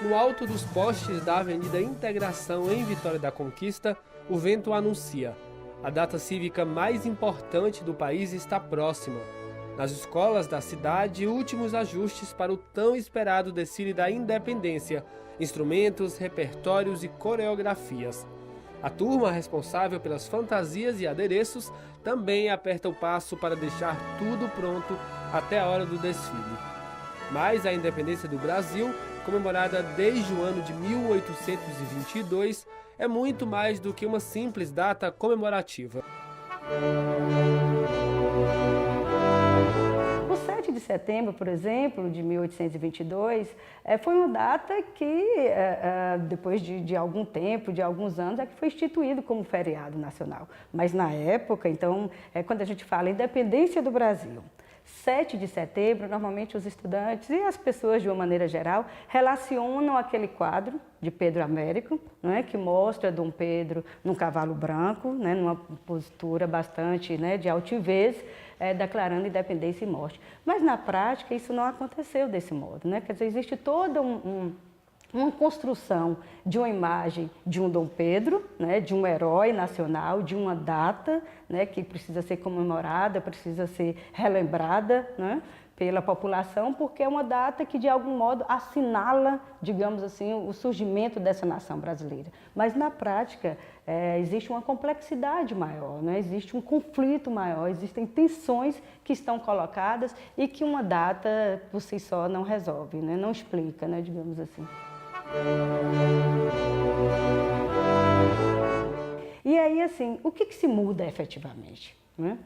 No alto dos postes da Avenida Integração, em Vitória da Conquista, o vento anuncia: a data cívica mais importante do país está próxima. Nas escolas da cidade, últimos ajustes para o tão esperado desfile da Independência, instrumentos, repertórios e coreografias. A turma responsável pelas fantasias e adereços também aperta o passo para deixar tudo pronto até a hora do desfile. Mas a independência do Brasil, comemorada desde o ano de 1822, é muito mais do que uma simples data comemorativa. O 7 de setembro, por exemplo, de 1822, foi uma data que, depois de algum tempo, de alguns anos, é que foi instituído como feriado nacional. Mas na época, então, quando a gente fala independência do Brasil, 7 de setembro, normalmente os estudantes e as pessoas de uma maneira geral relacionam aquele quadro de Pedro Américo, né, que mostra Dom Pedro num cavalo branco, né, numa postura bastante, né, de altivez, declarando independência e morte. Mas na prática isso não aconteceu desse modo, né? Quer dizer, existe toda uma construção de uma imagem de um Dom Pedro, né, de um herói nacional, de uma data, né, que precisa ser comemorada, precisa ser relembrada, né, pela população, porque é uma data que de algum modo assinala, digamos assim, o surgimento dessa nação brasileira. Mas na prática existe uma complexidade maior, né, existe um conflito maior, existem tensões que estão colocadas e que uma data por si só não resolve, né, não explica, né, digamos assim. E aí, assim, o que se muda efetivamente, né?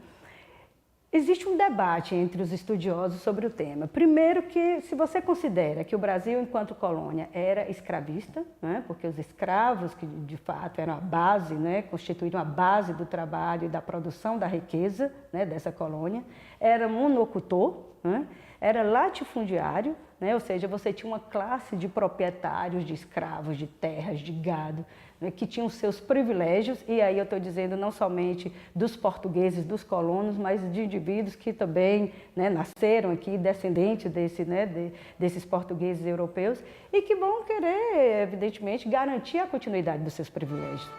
Existe um debate entre os estudiosos sobre o tema. Primeiro que, se você considera que o Brasil, enquanto colônia, era escravista, né, porque os escravos, que de fato eram a base, né, constituíram a base do trabalho e da produção da riqueza, né, dessa colônia, era monocultor, né, era latifundiário, né, ou seja, você tinha uma classe de proprietários de escravos, de terras, de gado, né, que tinham seus privilégios, e aí eu estou dizendo não somente dos portugueses, dos colonos, mas de indivíduos que também, né, nasceram aqui, descendentes desses portugueses europeus, e que vão querer, evidentemente, garantir a continuidade dos seus privilégios.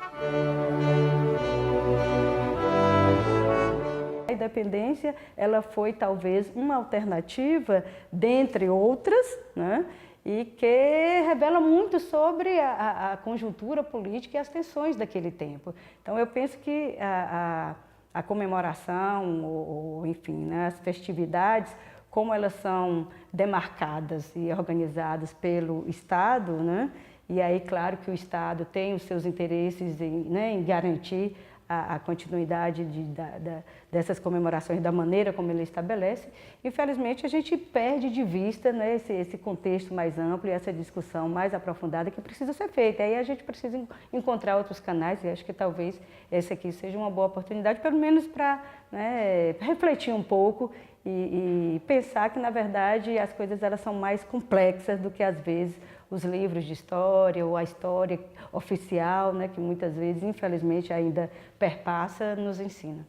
A independência, ela foi talvez uma alternativa, dentre outras, né, e que revela muito sobre a conjuntura política e as tensões daquele tempo. Então eu penso que a comemoração, ou enfim, né, as festividades, como elas são demarcadas e organizadas pelo Estado, né, e aí claro que o Estado tem os seus interesses em garantir a continuidade dessas comemorações da maneira como ele estabelece. Infelizmente, a gente perde de vista, né, esse contexto mais amplo e essa discussão mais aprofundada que precisa ser feita. Aí a gente precisa encontrar outros canais, e acho que talvez esse aqui seja uma boa oportunidade, pelo menos para, né, refletir um pouco e pensar que, na verdade, as coisas elas são mais complexas do que, às vezes, os livros de história ou a história oficial, né, que muitas vezes, infelizmente, ainda perpassa, nos ensina.